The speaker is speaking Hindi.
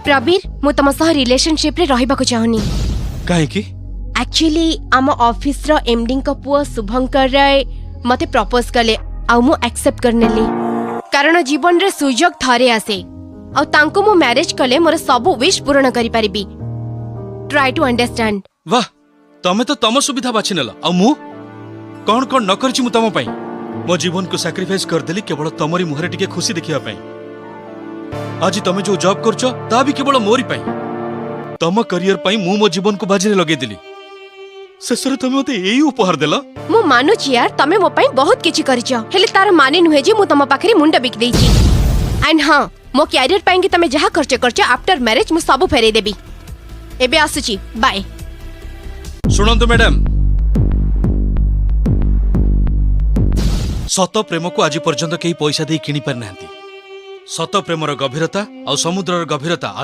प्रवीर मु तुम सह रिलेशनशिप रे रहिबा को चाहनी। काहे की एक्चुअली आम ऑफिस रो एमडी को पुओ शुभंकर राय मते प्रपोज कले आ मु एक्सेप्ट करनेली कारण जीवन रे सुजोग थरे आसे आ तांको मु मैरिज कले मोर सब विश पूर्ण करि परिबी। Try to understand. वाह तमे तो तम सुविधा बाछि नेला आ मु कौन कौन न करछि मु तम पई मो जीवन को सैक्रिफाइस कर देली केवल तमरी मुहरे टिके खुशी देखिया पई। आज तमे जो जॉब करछो ता भी केवल मोरी पई तम करियर पई मु मो जीवन को बाजी रे लगे देली शेषरे तमे मते एई उपहार देला। मु मानुची यार तमे मो पई बहुत किछि करिछो हेले तार माने नुहे जे मु तम पाखरी मुंड बिक देइछि एंड हां मो कैरियर पई कि तमे जहा खर्च करछो आफ्टर मैरिज मु सब फेरे देबी। एबे आसुची बाय। सुनंतु मैडम सत प्रेम को आज पर्यंत कई पैसा दे किनी पार नांती। सत प्रेमर गभीरता और समुद्रर गभीरता